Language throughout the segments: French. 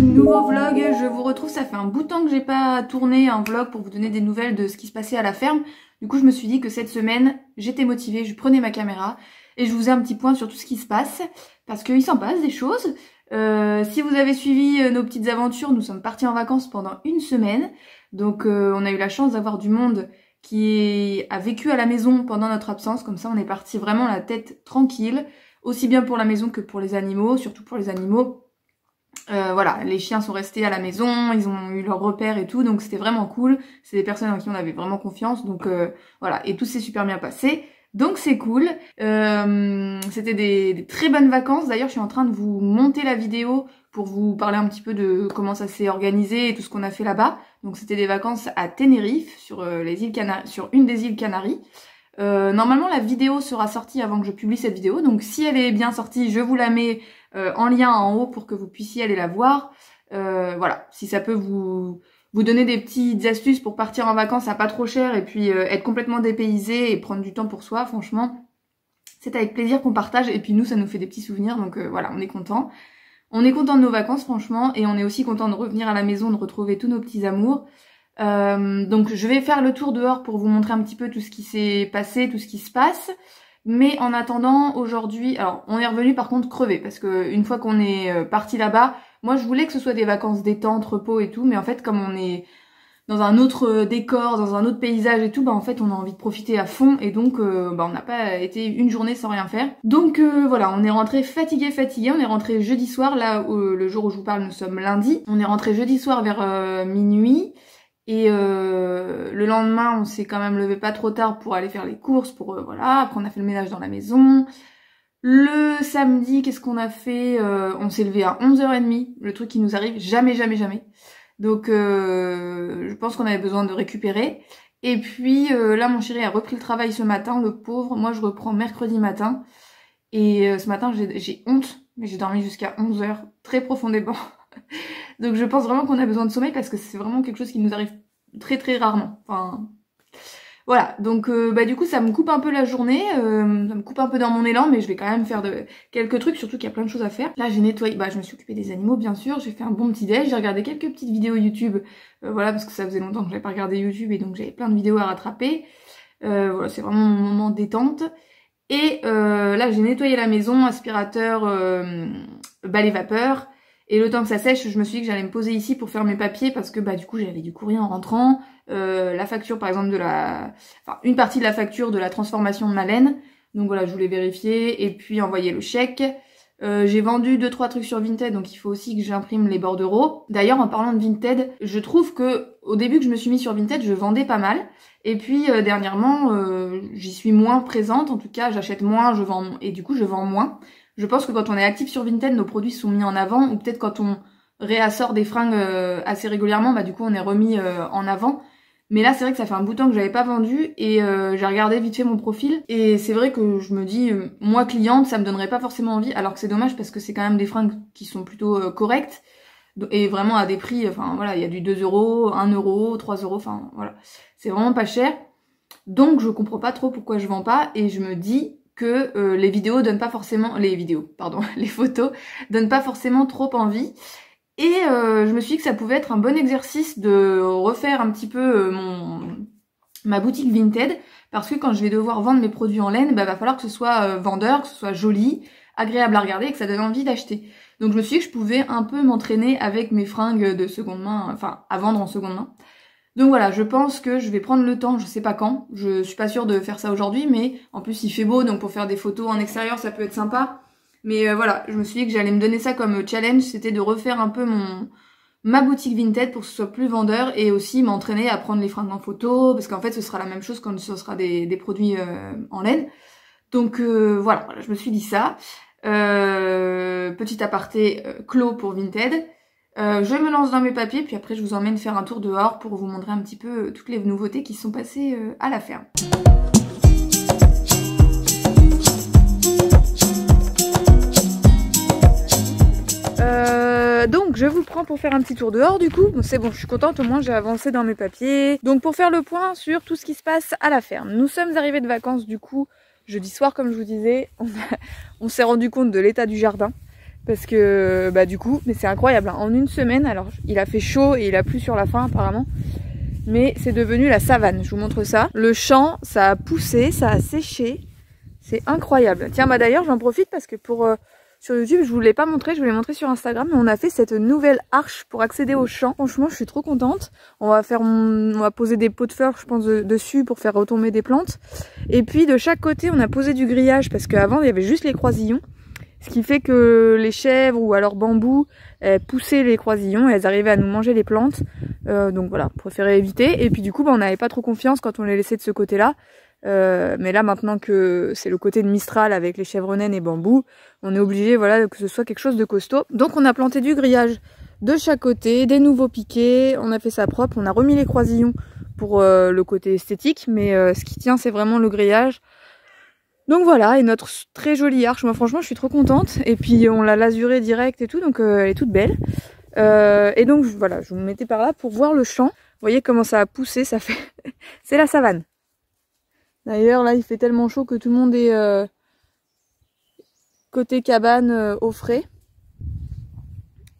nouveau vlog, je vous retrouve, ça fait un bout de temps que j'ai pas tourné un vlog pour vous donner des nouvelles de ce qui se passait à la ferme. Du coup je me suis dit que cette semaine j'étais motivée, je prenais ma caméra et je vous ai un petit point sur tout ce qui se passe parce qu'il s'en passe des choses. Si vous avez suivi nos petites aventures, nous sommes partis en vacances pendant une semaine, donc on a eu la chance d'avoir du monde qui a vécu à la maison pendant notre absence, comme ça on est parti vraiment la tête tranquille, aussi bien pour la maison que pour les animaux, surtout pour les animaux. Voilà, les chiens sont restés à la maison, ils ont eu leur repère et tout, donc c'était vraiment cool. C'est des personnes en qui on avait vraiment confiance, donc voilà, et tout s'est super bien passé, donc c'est cool. C'était des très bonnes vacances. D'ailleurs je suis en train de vous monter la vidéo pour vous parler un petit peu de comment ça s'est organisé et tout ce qu'on a fait là-bas. Donc c'était des vacances à Tenerife, sur une des îles Canaries. Normalement la vidéo sera sortie avant que je publie cette vidéo, donc si elle est bien sortie, je vous la mets en lien en haut pour que vous puissiez aller la voir. Voilà, si ça peut vous donner des petites astuces pour partir en vacances à pas trop cher et puis être complètement dépaysé et prendre du temps pour soi, franchement, c'est avec plaisir qu'on partage et puis nous ça nous fait des petits souvenirs, donc voilà, on est content. On est content de nos vacances franchement et on est aussi content de revenir à la maison, de retrouver tous nos petits amours. Donc je vais faire le tour dehors pour vous montrer un petit peu tout ce qui s'est passé, tout ce qui se passe. Mais en attendant, aujourd'hui, alors on est revenu par contre crevé parce que une fois qu'on est parti là-bas, moi je voulais que ce soit des vacances détente, repos et tout, mais en fait comme on est dans un autre décor, dans un autre paysage et tout, bah en fait on a envie de profiter à fond et donc bah on n'a pas été une journée sans rien faire. Donc voilà, on est rentré fatigué, on est rentré jeudi soir, là le jour où je vous parle nous sommes lundi, on est rentré jeudi soir vers minuit. Et le lendemain, on s'est quand même levé pas trop tard pour aller faire les courses, pour voilà. Après, on a fait le ménage dans la maison. Le samedi, qu'est-ce qu'on a fait? On s'est levé à 11h30, le truc qui nous arrive jamais. Donc, je pense qu'on avait besoin de récupérer. Et puis là, mon chéri a repris le travail ce matin, le pauvre. Moi, je reprends mercredi matin. Et ce matin, j'ai honte, mais j'ai dormi jusqu'à 11h, très profondément. Donc je pense vraiment qu'on a besoin de sommeil parce que c'est vraiment quelque chose qui nous arrive très rarement. Enfin voilà, donc bah du coup ça me coupe un peu la journée, ça me coupe un peu dans mon élan, mais je vais quand même faire quelques trucs, surtout qu'il y a plein de choses à faire. Là j'ai nettoyé, bah je me suis occupée des animaux bien sûr, j'ai fait un bon petit déj, j'ai regardé quelques petites vidéos YouTube, voilà parce que ça faisait longtemps que j'avais pas regardé YouTube et donc j'avais plein de vidéos à rattraper. Voilà, c'est vraiment mon moment détente. Et là j'ai nettoyé la maison, aspirateur, balai vapeur. Et le temps que ça sèche, je me suis dit que j'allais me poser ici pour faire mes papiers parce que bah du coup j'avais du courrier en rentrant, la facture par exemple une partie de la facture de la transformation de ma laine. Donc voilà, je voulais vérifier et puis envoyer le chèque. J'ai vendu 2-3 trucs sur Vinted, donc il faut aussi que j'imprime les bordereaux. D'ailleurs en parlant de Vinted, je trouve que au début que je me suis mis sur Vinted, je vendais pas mal. Et puis dernièrement, j'y suis moins présente, en tout cas j'achète moins, je vends et du coup je vends moins. Je pense que quand on est actif sur Vinted, nos produits sont mis en avant, ou peut-être quand on réassort des fringues assez régulièrement, bah du coup on est remis en avant. Mais là c'est vrai que ça fait un bout de temps que j'avais pas vendu et j'ai regardé vite fait mon profil et c'est vrai que je me dis, moi cliente, ça me donnerait pas forcément envie, alors que c'est dommage parce que c'est quand même des fringues qui sont plutôt correctes et vraiment à des prix, enfin voilà, il y a du 2 €, 1 €, 3 €, enfin voilà, c'est vraiment pas cher. Donc je comprends pas trop pourquoi je vends pas et je me dis que les vidéos donnent pas forcément... les photos donnent pas forcément trop envie. Et je me suis dit que ça pouvait être un bon exercice de refaire un petit peu ma boutique Vinted. Parce que quand je vais devoir vendre mes produits en laine, bah va falloir que ce soit vendeur, que ce soit joli, agréable à regarder et que ça donne envie d'acheter. Donc je me suis dit que je pouvais un peu m'entraîner avec mes fringues de seconde main, enfin à vendre en seconde main. Donc voilà, je pense que je vais prendre le temps, je sais pas quand, je suis pas sûre de faire ça aujourd'hui, mais en plus il fait beau, donc pour faire des photos en extérieur ça peut être sympa. Mais voilà, je me suis dit que j'allais me donner ça comme challenge, c'était de refaire un peu ma boutique Vinted pour que ce soit plus vendeur et aussi m'entraîner à prendre les fringues en photo, parce qu'en fait ce sera la même chose quand ce sera des produits en laine. Donc voilà, je me suis dit ça. Petit aparté clos pour Vinted. Je me lance dans mes papiers, puis après je vous emmène faire un tour dehors pour vous montrer un petit peu toutes les nouveautés qui sont passées à la ferme. Donc je vous prends pour faire un petit tour dehors du coup. C'est bon, je suis contente, au moins j'ai avancé dans mes papiers. Donc pour faire le point sur tout ce qui se passe à la ferme. Nous sommes arrivés de vacances du coup jeudi soir comme je vous disais. On s'est rendu compte de l'état du jardin. Parce que bah du coup, mais c'est incroyable, hein. En une semaine, alors il a fait chaud et il a plu sur la fin apparemment, mais c'est devenu la savane, je vous montre ça. Le champ, ça a poussé, ça a séché, c'est incroyable. Tiens, bah d'ailleurs j'en profite parce que sur YouTube, je vous l'ai pas montré, je vous l'ai montré sur Instagram, mais on a fait cette nouvelle arche pour accéder au champ. Franchement, je suis trop contente. On va poser des pots de fleurs, je pense, dessus pour faire retomber des plantes. Et puis de chaque côté, on a posé du grillage parce qu'avant, il y avait juste les croisillons. Ce qui fait que les chèvres ou alors bambous poussaient les croisillons et elles arrivaient à nous manger les plantes. Donc voilà, on préférait éviter. Et puis du coup, bah, on n'avait pas trop confiance quand on les laissait de ce côté-là. Mais là maintenant que c'est le côté de Mistral avec les chèvres naines et bambous, on est obligé voilà, que ce soit quelque chose de costaud. Donc on a planté du grillage de chaque côté, des nouveaux piquets, on a fait ça propre, on a remis les croisillons pour le côté esthétique, mais ce qui tient c'est vraiment le grillage. Donc voilà, et notre très jolie arche, moi franchement je suis trop contente, et puis on l'a lasurée direct et tout, donc elle est toute belle. Et donc voilà, je vous mettais par là pour voir le champ, vous voyez comment ça a poussé, ça fait... c'est la savane. D'ailleurs là il fait tellement chaud que tout le monde est côté cabane au frais.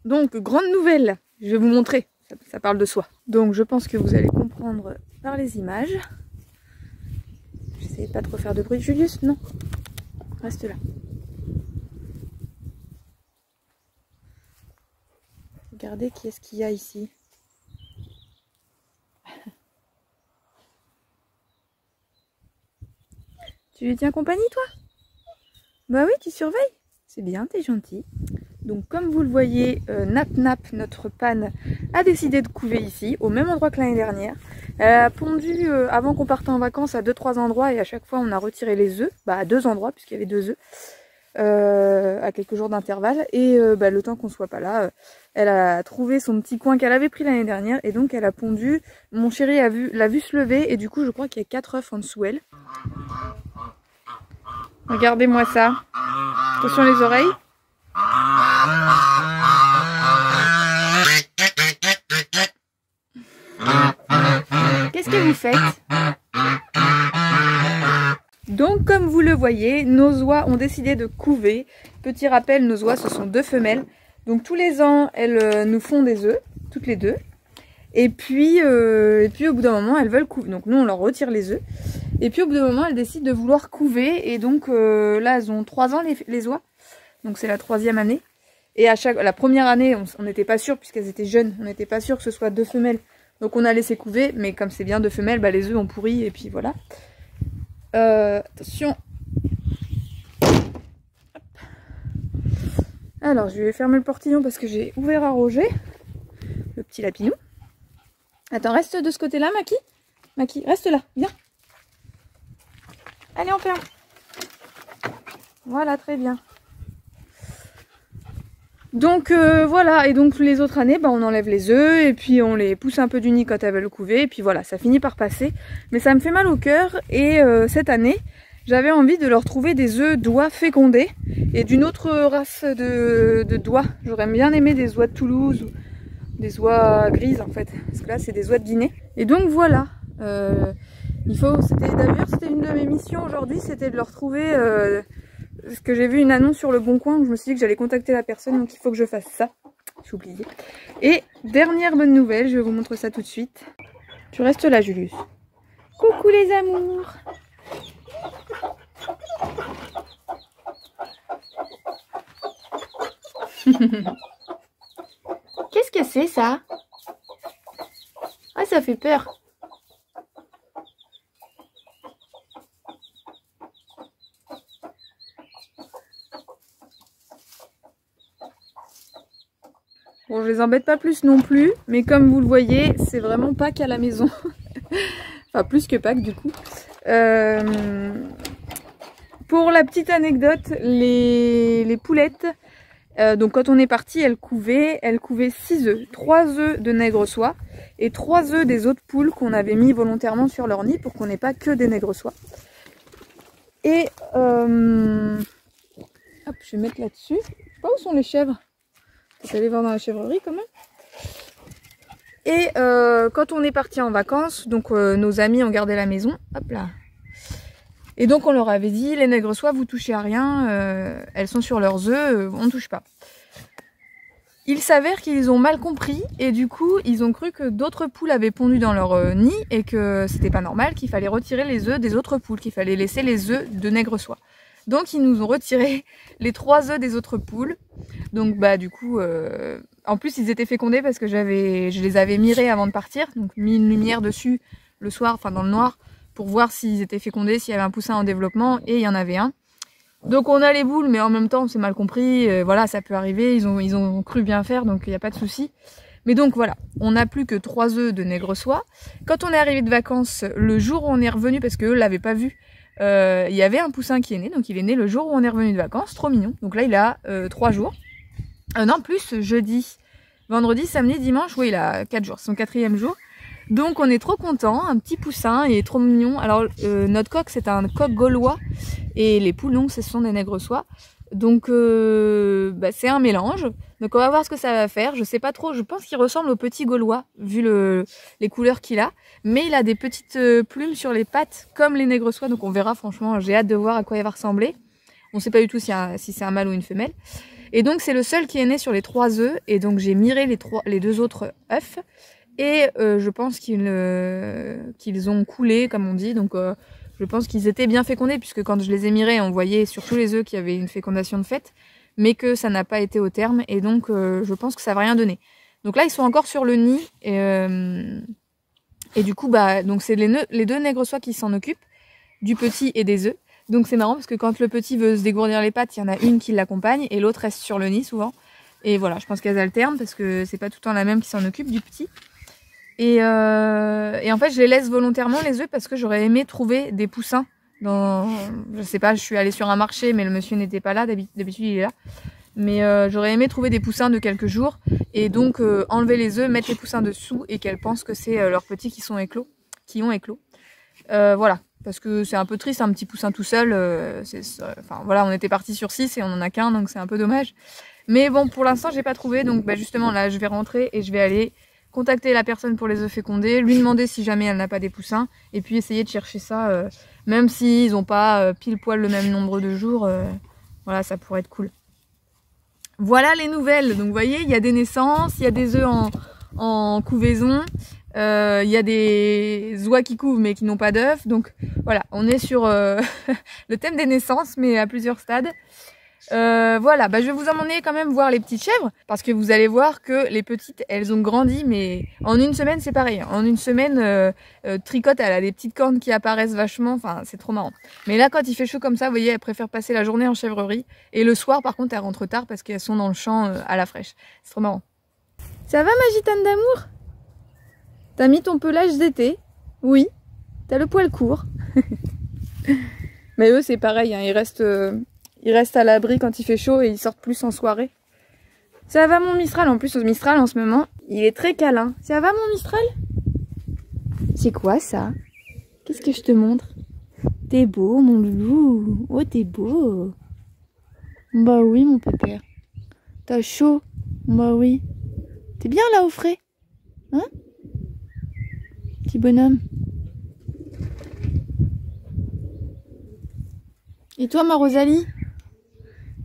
Donc grande nouvelle, je vais vous montrer, ça parle de soi. Donc je pense que vous allez comprendre par les images. J'essaie de pas trop faire de bruit. Julius, non, reste là. Regardez qui est-ce qu'il y a ici. Tu lui tiens compagnie, toi? Bah oui, tu surveilles. C'est bien, t'es gentil. Donc comme vous le voyez, Nap Nap, notre panne, a décidé de couver ici, au même endroit que l'année dernière. Elle a pondu avant qu'on parte en vacances à 2-3 endroits et à chaque fois on a retiré les œufs, bah à 2 endroits puisqu'il y avait 2 œufs, à quelques jours d'intervalle. Et bah, le temps qu'on soit pas là, elle a trouvé son petit coin qu'elle avait pris l'année dernière et donc elle a pondu. Mon chéri l'a vu se lever et du coup je crois qu'il y a 4 œufs en dessous elle. Regardez-moi ça. Attention les oreilles. Qu'est-ce que vous faites? Donc comme vous le voyez, nos oies ont décidé de couver. Petit rappel, nos oies ce sont 2 femelles. Donc tous les ans, elles nous font des œufs, toutes les 2. Et puis au bout d'un moment, elles veulent couver. Donc nous, on leur retire les œufs. Et puis au bout d'un moment, elles décident de vouloir couver. Et donc là, elles ont 3 ans les oies. Donc c'est la 3e année. Et la première année, on n'était pas sûr puisqu'elles étaient jeunes. On n'était pas sûr que ce soit 2 femelles. Donc on a laissé couver. Mais comme c'est bien 2 femelles, bah, les œufs ont pourri. Et puis voilà. Attention. Hop. Alors je vais fermer le portillon parce que j'ai ouvert à Roger. Le petit lapinou. Attends, reste de ce côté-là, Maki. Maki, reste là, viens. Allez, on ferme. Voilà, très bien. Donc voilà, et donc les autres années, bah, on enlève les œufs et puis on les pousse un peu du nid quand elles veulent couver. Et puis voilà, ça finit par passer. Mais ça me fait mal au cœur. Et cette année, j'avais envie de leur trouver des œufs d'oies fécondés et d'une autre race de d'oies. J'aurais bien aimé des oies de Toulouse ou des oies grises en fait. Parce que là, c'est des oies de Guinée. Et donc voilà. D'ailleurs, c'était une de mes missions aujourd'hui, c'était de leur trouver... parce que j'ai vu une annonce sur le Bon Coin où je me suis dit que j'allais contacter la personne, donc il faut que je fasse ça. J'ai oublié. Et dernière bonne nouvelle, je vais vous montrer ça tout de suite. Tu restes là, Julius. Coucou les amours. Qu'est-ce que c'est ça? Ah, ça fait peur. Bon, je les embête pas plus non plus, mais comme vous le voyez, c'est vraiment Pâques à la maison. Enfin, plus que Pâques du coup. Pour la petite anecdote, les poulettes, donc quand on est parti, elles couvaient 6 œufs. 3 œufs de nègre soie et 3 œufs des autres poules qu'on avait mis volontairement sur leur nid pour qu'on n'ait pas que des nègres soie. Et hop, je vais mettre là-dessus. Je sais pas où sont les chèvres. Peut-être aller voir dans la chèvrerie quand même. Et quand on est parti en vacances, donc nos amis ont gardé la maison. Hop là. Et donc on leur avait dit, les nègres soie, vous touchez à rien, elles sont sur leurs œufs, on ne touche pas. Il s'avère qu'ils ont mal compris et du coup ils ont cru que d'autres poules avaient pondu dans leur nid et que c'était pas normal, qu'il fallait retirer les œufs des autres poules, qu'il fallait laisser les œufs de nègre soie. Donc ils nous ont retiré les 3 œufs des autres poules. Donc bah du coup, en plus ils étaient fécondés parce que je les avais mirés avant de partir, donc mis une lumière dessus le soir, enfin dans le noir, pour voir s'ils étaient fécondés, s'il y avait un poussin en développement, et il y en avait un. Donc on a les boules, mais en même temps on s'est mal compris, voilà, ça peut arriver, ils ont cru bien faire, donc il n'y a pas de souci. Mais donc voilà, on n'a plus que 3 œufs de nègre soie. Quand on est arrivé de vacances, le jour où on est revenu, parce qu'eux l'avaient pas vu, il y avait un poussin qui est né, donc il est né le jour où on est revenu de vacances, trop mignon. Donc là il a 3 jours. Non, plus jeudi, vendredi, samedi, dimanche, oui il a 4 jours, c'est son 4e jour. Donc on est trop content, un petit poussin, il est trop mignon. Alors notre coq c'est un coq gaulois et les poulons ce sont des nègres soie. Donc bah, c'est un mélange. Donc on va voir ce que ça va faire. Je sais pas trop, je pense qu'il ressemble au petit gaulois vu les couleurs qu'il a. Mais il a des petites plumes sur les pattes comme les nègres soie. Donc on verra, franchement j'ai hâte de voir à quoi il va ressembler. On sait pas du tout si c'est un mâle ou une femelle. Et donc c'est le seul qui est né sur les 3 œufs. Et donc j'ai miré les 2 autres œufs. Et je pense qu'ils ont coulé, comme on dit, donc je pense qu'ils étaient bien fécondés, puisque quand je les ai mirés, on voyait sur tous les œufs qu'il y avait une fécondation de fait, mais que ça n'a pas été au terme, et donc je pense que ça va rien donner. Donc là, ils sont encore sur le nid, et du coup, bah, donc c'est les 2 nègres soie qui s'en occupent, du petit et des œufs. Donc c'est marrant, parce que quand le petit veut se dégourdir les pattes, il y en a une qui l'accompagne, et l'autre reste sur le nid souvent. Et voilà, je pense qu'elles alternent, parce que c'est pas tout le temps la même qui s'en occupe du petit. Et en fait je les laisse volontairement les œufs parce que j'aurais aimé trouver des poussins je sais pas, je suis allée sur un marché mais le monsieur n'était pas là, d'habitude il est là, mais j'aurais aimé trouver des poussins de quelques jours et donc enlever les œufs, mettre les poussins dessous et qu'elles pensent que c'est leurs petits qui ont éclos. Voilà, parce que c'est un peu triste un petit poussin tout seul, enfin voilà, on était parti sur 6 et on en a qu'un, donc c'est un peu dommage. Mais bon, pour l'instant j'ai pas trouvé, donc bah, justement là je vais rentrer et je vais aller contacter la personne pour les œufs fécondés, lui demander si jamais elle n'a pas des poussins, et puis essayer de chercher ça, même s'ils n'ont pas pile poil le même nombre de jours, voilà, ça pourrait être cool. Voilà les nouvelles, donc vous voyez, il y a des naissances, il y a des œufs en couvaison, il y a des oies qui couvent mais qui n'ont pas d'œufs, donc voilà, on est sur le thème des naissances, mais à plusieurs stades. Voilà, bah je vais vous emmener quand même voir les petites chèvres parce que vous allez voir que les petites elles ont grandi, mais en une semaine c'est pareil. En une semaine, Tricotte elle a des petites cornes qui apparaissent vachement, enfin c'est trop marrant. Mais là quand il fait chaud comme ça, vous voyez, elle préfère passer la journée en chèvrerie et le soir par contre elle rentre tard parce qu'elles sont dans le champ à la fraîche. C'est trop marrant. Ça va ma gitane d'amour? T'as mis ton pelage d'été? Oui. T'as le poil court. Mais eux c'est pareil, hein, ils restent à l'abri quand il fait chaud et ils sortent plus en soirée. Ça va mon Mistral? En plus, au Mistral en ce moment, il est très câlin. Ça va mon Mistral? C'est quoi ça? Qu'est-ce que je te montre? T'es beau mon loulou. Oh t'es beau. Bah oui mon pépère. T'as chaud? Bah oui. T'es bien là au frais? Hein? Petit bonhomme. Et toi ma Rosalie?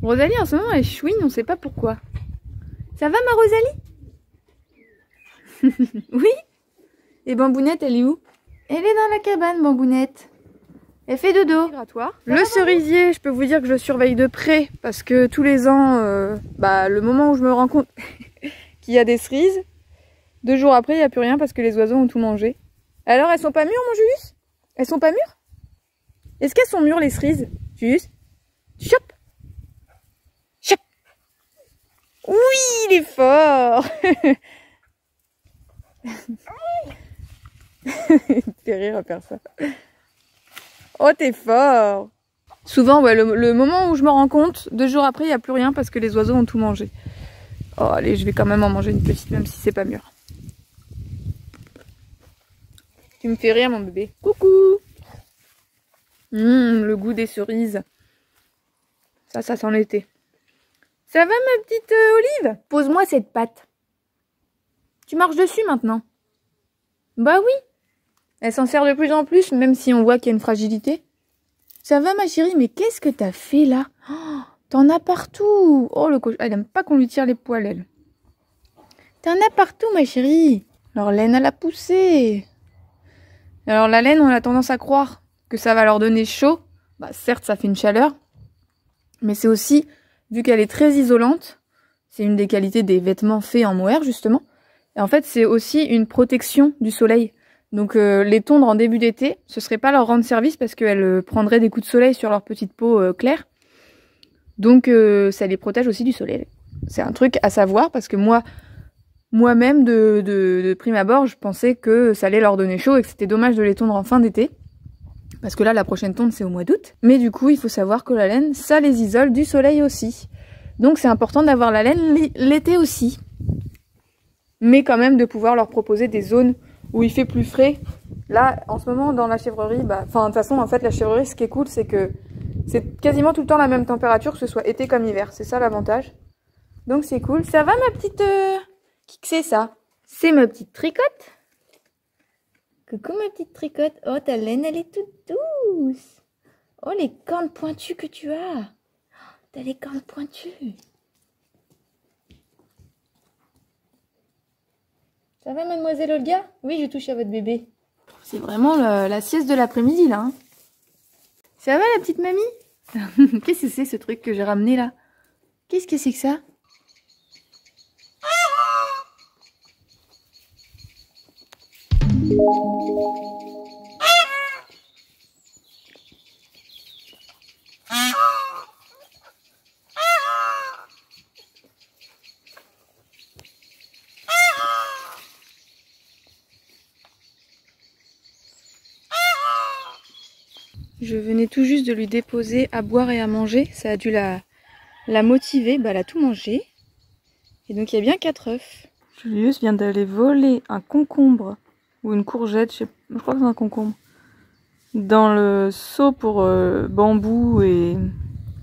Rosalie en ce moment elle chouine, on sait pas pourquoi. Ça va ma Rosalie? Oui? Et Bambounette elle est où? Elle est dans la cabane Bambounette. Elle fait dodo. Le cerisier, je peux vous dire que je le surveille de près parce que tous les ans, le moment où je me rends compte qu'il y a des cerises, 2 jours après il n'y a plus rien parce que les oiseaux ont tout mangé. Alors elles sont pas mûres mon Julius? Elles sont pas mûres? Est-ce qu'elles sont mûres les cerises? Julius? Chop! Chop! Oui, il est fort. Il te fait rire à faire ça. Oh, t'es fort. Souvent, ouais, le moment où je me rends compte, 2 jours après, il n'y a plus rien parce que les oiseaux ont tout mangé. Oh, allez, je vais quand même en manger une petite, même si c'est pas mûr. Tu me fais rire, mon bébé. Coucou. Le goût des cerises. Ça sent l'été. Ça va, ma petite Olive? Pose-moi cette patte. Tu marches dessus maintenant? Bah oui. Elle s'en sert de plus en plus, même si on voit qu'il y a une fragilité. Ça va, ma chérie? Mais qu'est-ce que t'as fait, là? Oh, t'en as partout. Oh, le cochon. Elle aime pas qu'on lui tire les poils, elle. T'en as partout, ma chérie. Leur laine, elle a poussé. Alors la laine, on a tendance à croire que ça va leur donner chaud. Bah, certes, ça fait une chaleur. Mais c'est aussi, vu qu'elle est très isolante, c'est une des qualités des vêtements faits en mohair, justement. Et en fait, c'est aussi une protection du soleil. Donc les tondre en début d'été, ce serait pas leur rendre service parce qu'elles prendraient des coups de soleil sur leur petite peau claire. Donc ça les protège aussi du soleil. C'est un truc à savoir parce que moi-même de prime abord, je pensais que ça allait leur donner chaud et que c'était dommage de les tondre en fin d'été. Parce que là, la prochaine tonde, c'est au mois d'août. Mais du coup, il faut savoir que la laine, ça les isole du soleil aussi. Donc c'est important d'avoir la laine l'été aussi. Mais quand même de pouvoir leur proposer des zones où il fait plus frais. Là, en ce moment, dans la chèvrerie, de toute façon, en fait, la chèvrerie, ce qui est cool, c'est que c'est quasiment tout le temps la même température, que ce soit été comme hiver. C'est ça l'avantage. Donc c'est cool. Ça va, ma petite... Qui que c'est ça? C'est ma petite tricotte. Coucou, ma petite tricotte. Oh, ta laine, elle est toute douce. Oh, les cornes pointues que tu as. T'as les cornes pointues. Ça va, mademoiselle Olga? Oui, je touche à votre bébé. C'est vraiment la sieste de l'après-midi, là. Hein. Ça va, la petite mamie? Qu'est-ce que c'est, ce truc que j'ai ramené, là? Qu'est-ce que c'est que ça? Je venais tout juste de lui déposer à boire et à manger. Ça a dû la motiver. Bah, elle a tout mangé. Et donc il y a bien 4 œufs. Julius vient d'aller voler un concombre ou une courgette, je crois que c'est un concombre, dans le seau pour bambou et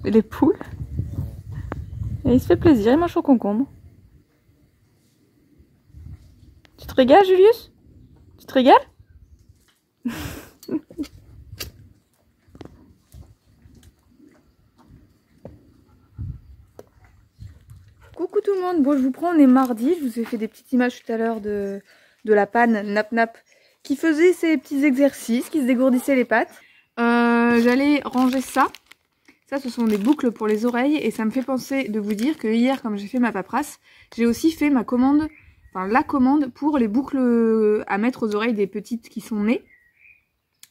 les poules. Et il se fait plaisir, il mange son concombre. Tu te régales, Julius? Tu te régales? Coucou tout le monde, bon je vous prends, on est mardi, je vous ai fait des petites images tout à l'heure de la panne Nap Nap qui faisait ses petits exercices, qui se dégourdissait les pattes. J'allais ranger ça. Ça, ce sont des boucles pour les oreilles et ça me fait penser de vous dire que hier, comme j'ai fait ma paperasse, j'ai aussi fait ma commande, enfin la commande pour les boucles à mettre aux oreilles des petites qui sont nées.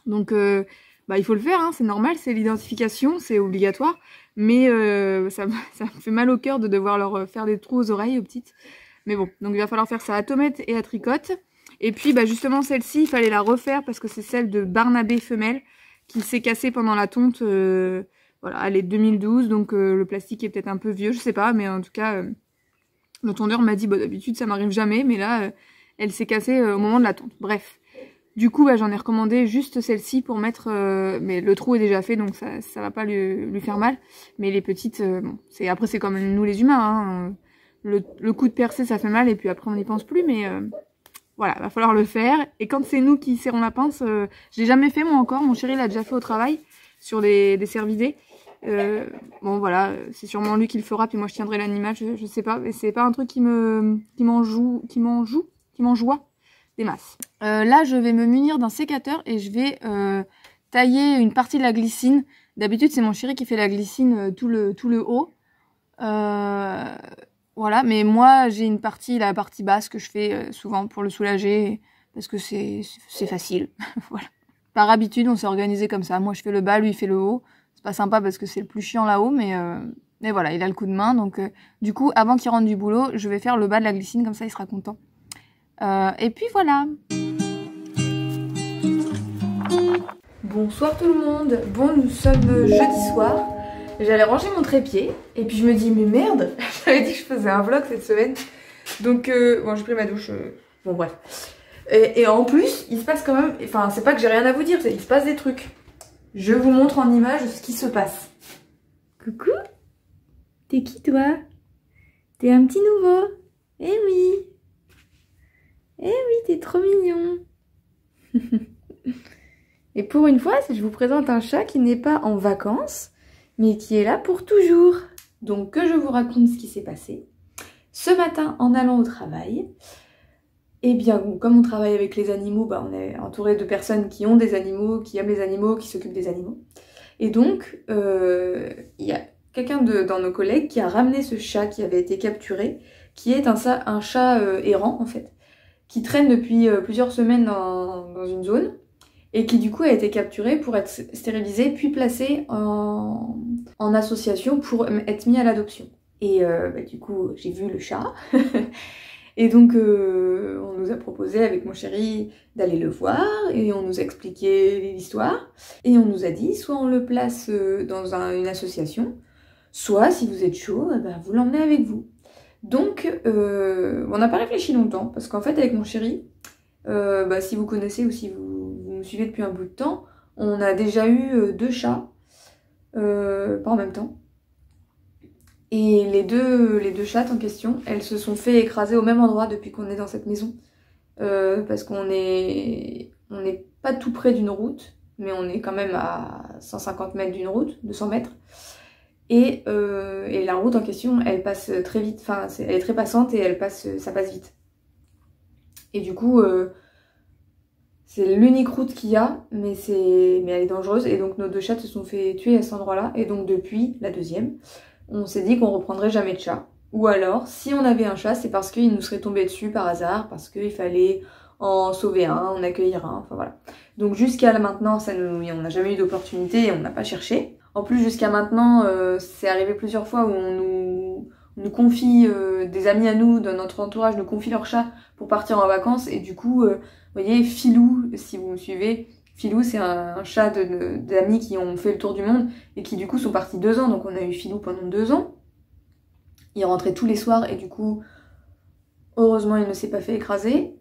Donc, il faut le faire, hein, c'est normal, c'est l'identification, c'est obligatoire. Mais ça me fait mal au cœur de devoir leur faire des trous aux oreilles aux petites. Mais bon, donc il va falloir faire ça à Tomette et à Tricotte. Et puis justement celle-ci, il fallait la refaire parce que c'est celle de Barnabé femelle qui s'est cassée pendant la tonte. Voilà, elle est de 2012, donc le plastique est peut-être un peu vieux, je sais pas. Mais en tout cas, le tondeur m'a dit, d'habitude ça m'arrive jamais. Mais là, elle s'est cassée au moment de la tonte. Bref. Du coup, j'en ai recommandé juste celle-ci pour mettre... mais le trou est déjà fait, donc ça va pas lui faire mal. Mais les petites, bon, après c'est comme nous les humains. Hein, le coup de percée, ça fait mal, et puis après on n'y pense plus. Mais voilà, va falloir le faire. Et quand c'est nous qui serrons la pince, je l'ai jamais fait moi encore. Mon chéri l'a déjà fait au travail, sur des cervidés. Bon voilà, c'est sûrement lui qui le fera, puis moi je tiendrai l'animal, je sais pas. Mais c'est pas un truc qui m'enjoie des masses. Là, je vais me munir d'un sécateur et je vais tailler une partie de la glycine. D'habitude, c'est mon chéri qui fait la glycine tout le haut. Voilà, mais moi, j'ai la partie basse que je fais souvent pour le soulager parce que c'est facile. Voilà. Par habitude, on s'est organisé comme ça. Moi, je fais le bas, lui, il fait le haut. C'est pas sympa parce que c'est le plus chiant là-haut, mais voilà, il a le coup de main. Donc, du coup, avant qu'il rentre du boulot, je vais faire le bas de la glycine, comme ça, il sera content. Et puis voilà. Bonsoir tout le monde. Bon, nous sommes jeudi soir. J'allais ranger mon trépied et puis je me dis mais merde, j'avais dit que je faisais un vlog cette semaine. Donc bon, j'ai pris ma douche. Bon bref. Et en plus, il se passe quand même, enfin c'est pas que j'ai rien à vous dire, il se passe des trucs. Je vous montre en image ce qui se passe. Coucou. T'es qui toi? T'es un petit nouveau? Eh oui. Eh oui, t'es trop mignon. Et pour une fois, je vous présente un chat qui n'est pas en vacances, mais qui est là pour toujours. Donc que je vous raconte ce qui s'est passé. Ce matin, en allant au travail, eh bien, comme on travaille avec les animaux, on est entouré de personnes qui ont des animaux, qui aiment les animaux, qui s'occupent des animaux. Et donc, il y a quelqu'un dans nos collègues qui a ramené ce chat qui avait été capturé, qui est un chat errant en fait, qui traîne depuis plusieurs semaines dans une zone, et qui du coup a été capturé pour être stérilisé, puis placé en association pour être mis à l'adoption. Et du coup, j'ai vu le chat. Et donc, on nous a proposé avec mon chéri d'aller le voir et on nous a expliqué l'histoire. Et on nous a dit, soit on le place dans une association, soit si vous êtes chaud, vous l'emmenez avec vous. Donc, on n'a pas réfléchi longtemps, parce qu'en fait, avec mon chéri, si vous connaissez ou si vous me suivez depuis un bout de temps, on a déjà eu 2 chats, pas en même temps. Et les deux chattes en question, elles se sont fait écraser au même endroit depuis qu'on est dans cette maison. Parce qu'on est pas tout près d'une route, mais on est quand même à 150 mètres d'une route, 200 mètres. Et la route en question, elle passe très vite, enfin elle est très passante et ça passe vite. Et du coup, c'est l'unique route qu'il y a, mais elle est dangereuse. Et donc nos 2 chats se sont fait tuer à cet endroit-là. Et donc depuis, la deuxième, on s'est dit qu'on reprendrait jamais de chat. Ou alors, si on avait un chat, c'est parce qu'il nous serait tombé dessus par hasard, parce qu'il fallait en sauver un, en accueillir un, enfin voilà. Donc jusqu'à là maintenant, on n'a jamais eu d'opportunité et on n'a pas cherché. En plus, jusqu'à maintenant, c'est arrivé plusieurs fois où on nous confie, des amis à nous, de notre entourage, nous confient leur chat pour partir en vacances. Et du coup, vous voyez, Filou, si vous me suivez, Filou, c'est un chat d'amis qui ont fait le tour du monde et qui du coup sont partis 2 ans. Donc on a eu Filou pendant 2 ans. Il rentrait tous les soirs et du coup, heureusement, il ne s'est pas fait écraser.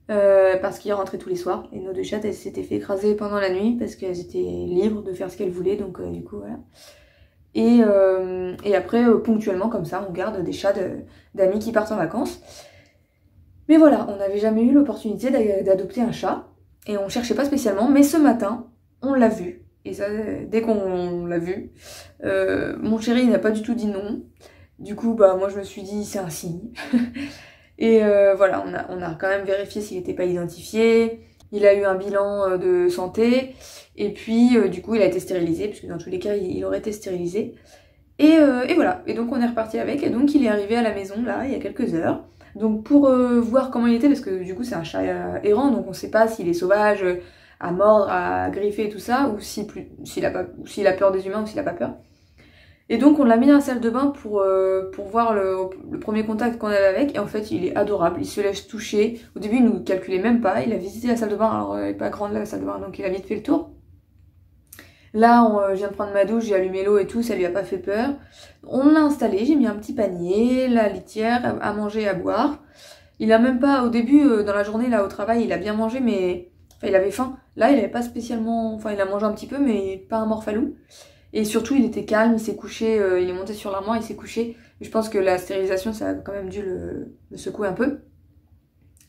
Parce qu'il rentrait tous les soirs. Et nos 2 chattes, elles s'étaient fait écraser pendant la nuit parce qu'elles étaient libres de faire ce qu'elles voulaient. Donc du coup, voilà. Et après, ponctuellement, comme ça, on garde des chats d'amis qui partent en vacances. Mais voilà, on n'avait jamais eu l'opportunité d'adopter un chat. Et on cherchait pas spécialement, mais ce matin, on l'a vu. Et ça, dès qu'on l'a vu, mon chéri n'a pas du tout dit non. Du coup, moi je me suis dit, c'est un signe. Et voilà, on a quand même vérifié s'il n'était pas identifié. Il a eu un bilan de santé. Et puis, du coup, il a été stérilisé, puisque dans tous les cas, il aurait été stérilisé. Et voilà, et donc on est reparti avec. Et donc il est arrivé à la maison, là, il y a quelques heures. Donc pour voir comment il était, parce que du coup c'est un chat errant, donc on sait pas s'il est sauvage, à mordre, à griffer et tout ça, ou s'il a peur des humains ou s'il a pas peur. Et donc on l'a mis dans la salle de bain pour voir le premier contact qu'on avait avec, et en fait il est adorable, il se laisse toucher. Au début il nous calculait même pas, il a visité la salle de bain, alors elle est pas grande la salle de bain, donc il a vite fait le tour. Là, je viens de prendre ma douche, j'ai allumé l'eau et tout, ça lui a pas fait peur. On l'a installé, j'ai mis un petit panier, la litière, à manger, à boire. Il a même pas, au début, dans la journée, là, au travail, il a bien mangé, mais... Enfin, il avait faim. Là, il avait pas spécialement... Enfin, il a mangé un petit peu, mais pas un morphalou. Et surtout, il était calme, il s'est couché, il est monté sur l'armoire, il s'est couché. Et je pense que la stérilisation, ça a quand même dû le secouer un peu.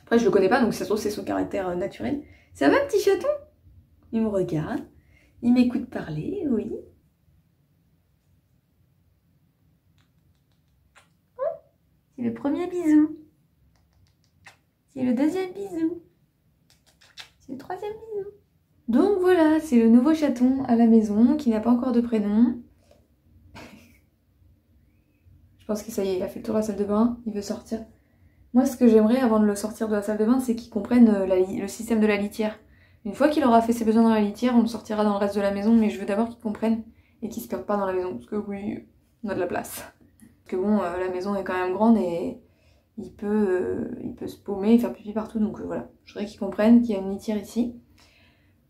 Après, je le connais pas, donc ça se trouve, c'est son caractère naturel. Ça va, petit chaton? Il me regarde. Il m'écoute parler, oui. C'est le premier bisou. C'est le deuxième bisou. C'est le troisième bisou. Donc voilà, c'est le nouveau chaton à la maison qui n'a pas encore de prénom. Je pense que ça y est, il a fait le tour de la salle de bain, il veut sortir. Moi, ce que j'aimerais avant de le sortir de la salle de bain, c'est qu'il comprenne le système de la litière. Une fois qu'il aura fait ses besoins dans la litière, on le sortira dans le reste de la maison, mais je veux d'abord qu'il comprenne et qu'il se perde pas dans la maison, parce que oui, on a de la place. Parce que bon, la maison est quand même grande et il peut se paumer et faire pipi partout, donc voilà. Je voudrais qu'il comprenne qu'il y a une litière ici.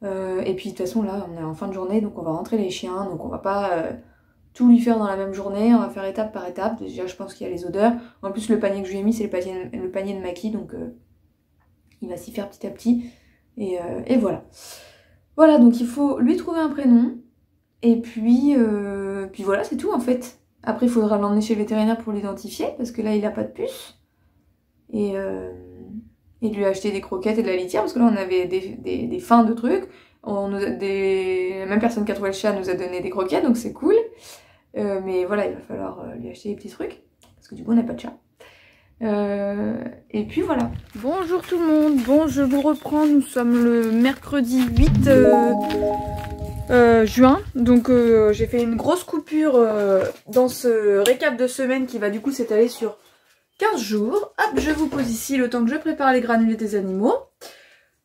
Et puis de toute façon, là, on est en fin de journée, donc on va rentrer les chiens, donc on va pas tout lui faire dans la même journée, on va faire étape par étape. Déjà, je pense qu'il y a les odeurs. En plus, le panier que je lui ai mis, c'est le panier de Maki, donc il va s'y faire petit à petit. Et voilà. Voilà, donc il faut lui trouver un prénom. Et puis voilà, c'est tout en fait. Après, il faudra l'emmener chez le vétérinaire pour l'identifier, parce que là, il n'a pas de puce. Et lui acheter des croquettes et de la litière, parce que là, on avait des fins de trucs. La même personne qui a trouvé le chat nous a donné des croquettes, donc c'est cool. Mais voilà, il va falloir lui acheter des petits trucs, parce que du coup, on n'a pas de chat. Et puis voilà. Bonjour tout le monde. Bon, je vous reprends. Nous sommes le mercredi 8 juin. Donc j'ai fait une grosse coupure dans ce récap de semaine qui va du coup s'étaler sur 15 jours. Hop, je vous pose ici le temps que je prépare les granulés des animaux.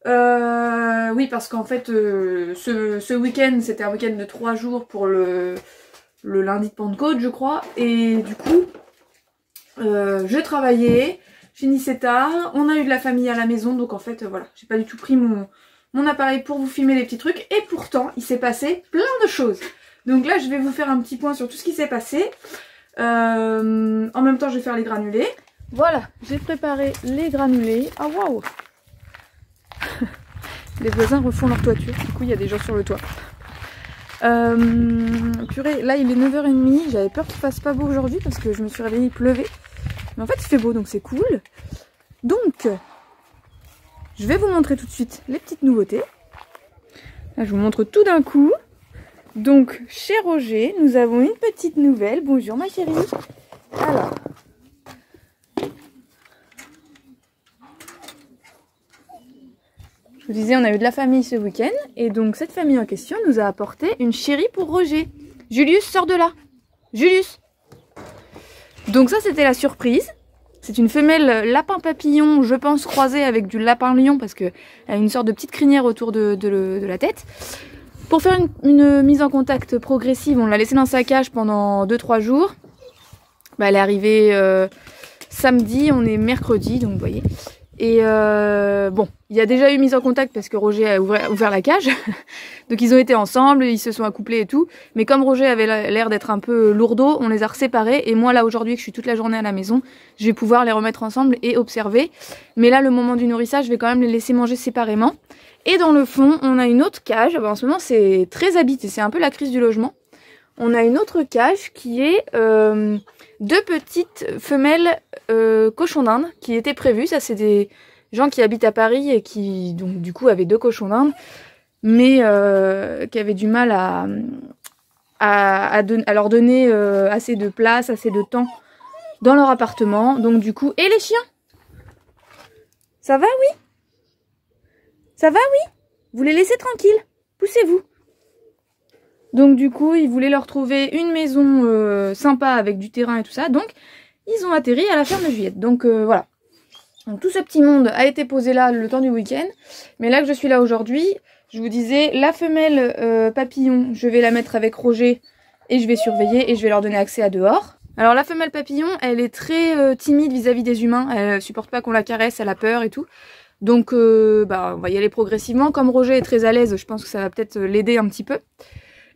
Oui, parce qu'en fait, ce week-end, c'était un week-end de 3 jours pour le lundi de Pentecôte, je crois. Et du coup, je travaillais, finissais tard, on a eu de la famille à la maison, donc en fait, voilà, j'ai pas du tout pris mon appareil pour vous filmer les petits trucs. Et pourtant, il s'est passé plein de choses. Donc là, je vais vous faire un petit point sur tout ce qui s'est passé. En même temps, je vais faire les granulés. Voilà, j'ai préparé les granulés. Ah waouh! Les voisins refont leur toiture, du coup il y a des gens sur le toit. Purée, là il est 9h30, j'avais peur qu'il fasse pas beau aujourd'hui parce que je me suis réveillée, il pleuvait. Mais en fait il fait beau donc c'est cool. Donc, je vais vous montrer tout de suite les petites nouveautés. Là je vous montre tout d'un coup. Donc chez Roger, nous avons une petite nouvelle. Bonjour ma chérie. Alors... je vous disais, on a eu de la famille ce week-end, et donc cette famille en question nous a apporté une chérie pour Roger. Julius, sors de là. Julius. Donc ça, c'était la surprise. C'est une femelle lapin papillon, je pense, croisée avec du lapin lion, parce qu'elle a une sorte de petite crinière autour de la tête. Pour faire une mise en contact progressive, on l'a laissée dans sa cage pendant 2-3 jours. Bah, elle est arrivée samedi, on est mercredi, donc vous voyez. Et bon, il y a déjà eu mise en contact parce que Roger a ouvert la cage. Donc ils ont été ensemble, ils se sont accouplés et tout. Mais comme Roger avait l'air d'être un peu lourdeau, on les a séparés. Et moi là aujourd'hui que je suis toute la journée à la maison, je vais pouvoir les remettre ensemble et observer. Mais là le moment du nourrissage, je vais quand même les laisser manger séparément. Et dans le fond, on a une autre cage. En ce moment c'est très habité, c'est un peu la crise du logement. On a une autre cage qui est... deux petites femelles cochons d'Inde qui étaient prévues. Ça, c'est des gens qui habitent à Paris et qui, donc, du coup, avaient 2 cochons d'Inde, mais qui avaient du mal à leur donner assez de place, assez de temps dans leur appartement. Donc, du coup... Et les chiens? Ça va, oui? Ça va, oui? Vous les laissez tranquilles? Poussez-vous. Donc du coup, ils voulaient leur trouver une maison sympa avec du terrain et tout ça. Donc, ils ont atterri à la ferme de Juliette. Donc voilà. Donc tout ce petit monde a été posé là le temps du week-end. Mais là que je suis là aujourd'hui, je vous disais, la femelle papillon, je vais la mettre avec Roger et je vais surveiller et je vais leur donner accès à dehors. Alors la femelle papillon, elle est très timide vis-à-vis des humains. Elle supporte pas qu'on la caresse, elle a peur et tout. Donc bah, on va y aller progressivement. Comme Roger est très à l'aise, je pense que ça va peut-être l'aider un petit peu.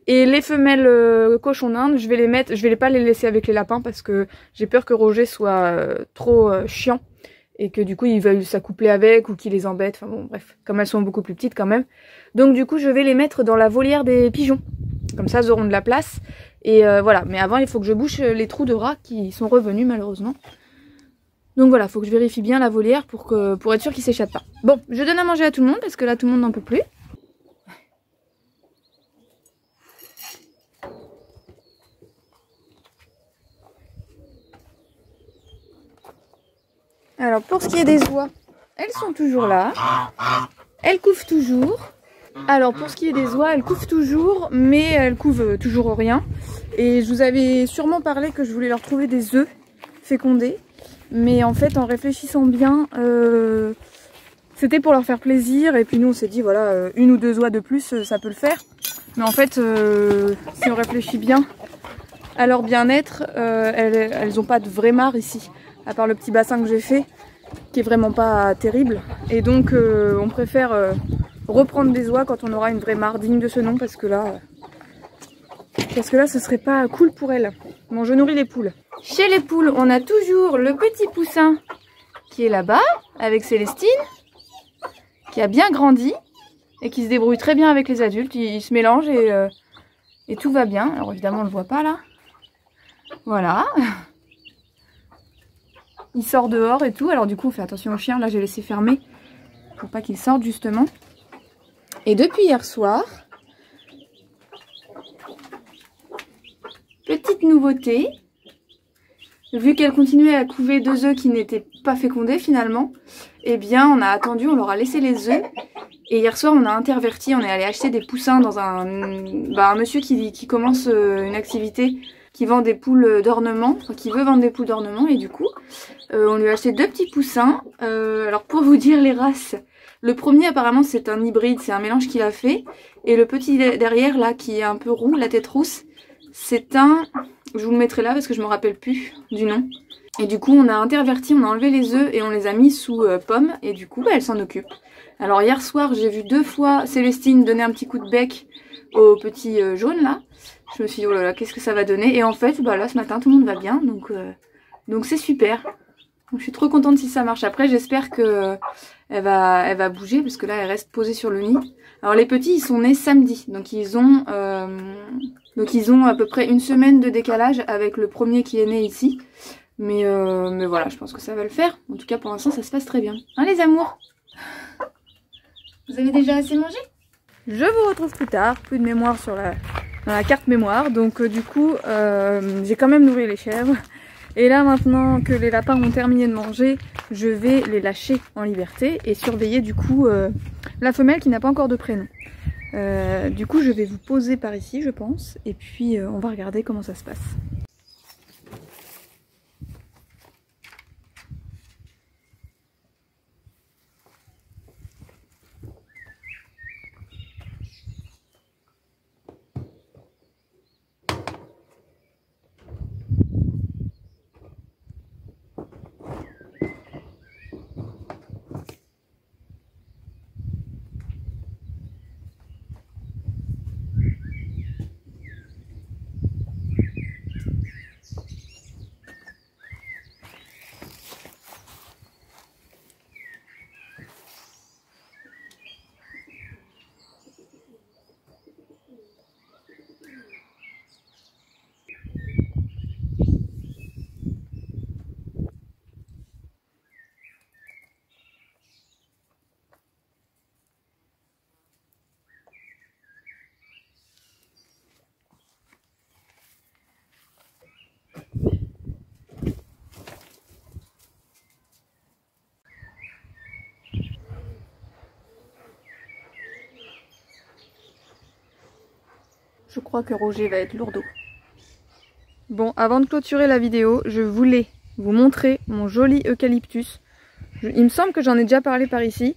Et les femelles cochons d'Inde, je vais pas les laisser avec les lapins parce que j'ai peur que Roger soit trop chiant et que du coup il veuille s'accoupler avec ou qu'il les embête. Enfin bon, bref, comme elles sont beaucoup plus petites quand même. Donc du coup, je vais les mettre dans la volière des pigeons. Comme ça, elles auront de la place. Et voilà, mais avant, il faut que je bouche les trous de rats qui sont revenus malheureusement. Donc voilà, faut que je vérifie bien la volière pour être sûr qu'ils s'échappent pas. Bon, je donne à manger à tout le monde parce que là, tout le monde n'en peut plus. Alors pour ce qui est des oies, elles sont toujours là. Elles couvent toujours. Alors pour ce qui est des oies, elles couvent toujours, mais elles couvent toujours rien. Et je vous avais sûrement parlé que je voulais leur trouver des œufs fécondés. Mais en fait en réfléchissant bien, c'était pour leur faire plaisir. Et puis nous on s'est dit voilà, 1 ou 2 oies de plus ça peut le faire. Mais en fait si on réfléchit bien à leur bien-être, elles n'ont pas de vraie mare ici. À part le petit bassin que j'ai fait, qui est vraiment pas terrible. Et donc on préfère reprendre des oies quand on aura une vraie mare digne de ce nom, parce que là ce serait pas cool pour elles. Bon, je nourris les poules. Chez les poules, on a toujours le petit poussin qui est là-bas, avec Célestine, qui a bien grandi et qui se débrouille très bien avec les adultes. Il se mélange et tout va bien. Alors évidemment, on le voit pas là. Voilà. Il sort dehors et tout. Alors du coup, on fait attention aux chiens. Là, j'ai laissé fermer pour pas qu'ils sortent justement. Et depuis hier soir, petite nouveauté. Vu qu'elle continuait à couver 2 œufs qui n'étaient pas fécondé finalement. Eh bien on a attendu, on leur a laissé les œufs. Et hier soir on a interverti, on est allé acheter des poussins dans un monsieur qui commence une activité, qui vend des poules d'ornement, enfin qui veut vendre des poules d'ornement, et du coup on lui a acheté 2 petits poussins. Alors pour vous dire les races, le premier apparemment c'est un hybride, c'est un mélange qu'il a fait, et le petit derrière là qui est un peu roux, la tête rousse, c'est un... je vous le mettrai là parce que je me rappelle plus du nom. Et du coup on a interverti, on a enlevé les œufs et on les a mis sous pomme, et du coup elle s'en occupe. Alors hier soir j'ai vu 2 fois Célestine donner un petit coup de bec au petit jaune là. Je me suis dit oh là là qu'est-ce que ça va donner, et en fait bah là ce matin tout le monde va bien, donc c'est super. Donc, je suis trop contente si ça marche. Après j'espère que elle va bouger parce que là elle reste posée sur le nid. Alors les petits ils sont nés samedi, donc ils ont à peu près 1 semaine de décalage avec le premier qui est né ici. Mais voilà, je pense que ça va le faire. En tout cas pour l'instant ça se passe très bien. Hein les amours? Vous avez déjà assez mangé? Je vous retrouve plus tard, plus de mémoire dans la carte mémoire. Donc du coup j'ai quand même nourri les chèvres. Et là maintenant que les lapins ont terminé de manger, je vais les lâcher en liberté et surveiller du coup la femelle qui n'a pas encore de prénom. Du coup je vais vous poser par ici je pense, et puis on va regarder comment ça se passe. Je crois que Roger va être lourdeau. Bon, avant de clôturer la vidéo, je voulais vous montrer mon joli eucalyptus. Il me semble que j'en ai déjà parlé par ici.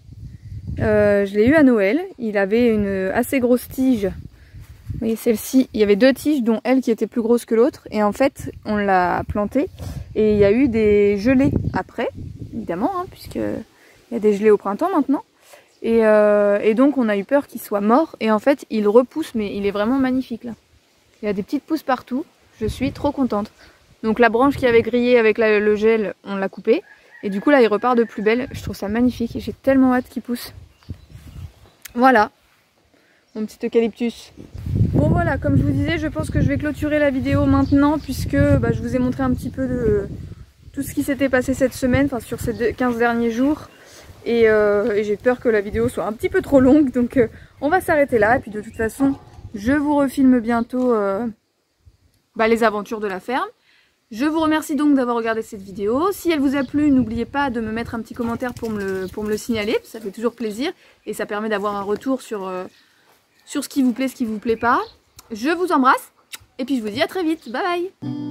Je l'ai eu à Noël. Il avait une assez grosse tige. Vous voyez celle-ci, il y avait 2 tiges dont elle qui était plus grosse que l'autre. Et en fait, on l'a plantée et il y a eu des gelées après, évidemment, hein, puisqu'il y a des gelées au printemps maintenant. Et donc on a eu peur qu'il soit mort, et en fait il repousse, mais il est vraiment magnifique là. Il y a des petites pousses partout, je suis trop contente. Donc la branche qui avait grillé avec le gel, on l'a coupée, et du coup là il repart de plus belle. Je trouve ça magnifique et j'ai tellement hâte qu'il pousse. Voilà, mon petit eucalyptus. Bon voilà, comme je vous disais, je pense que je vais clôturer la vidéo maintenant, puisque je vous ai montré un petit peu de tout ce qui s'était passé cette semaine, enfin sur ces 15 derniers jours. Et j'ai peur que la vidéo soit un petit peu trop longue, donc on va s'arrêter là. Et puis de toute façon, je vous refilme bientôt les aventures de la ferme. Je vous remercie donc d'avoir regardé cette vidéo. Si elle vous a plu, n'oubliez pas de me mettre un petit commentaire pour me le signaler, ça fait toujours plaisir et ça permet d'avoir un retour sur ce qui vous plaît, ce qui vous plaît pas. Je vous embrasse et puis je vous dis à très vite. Bye bye.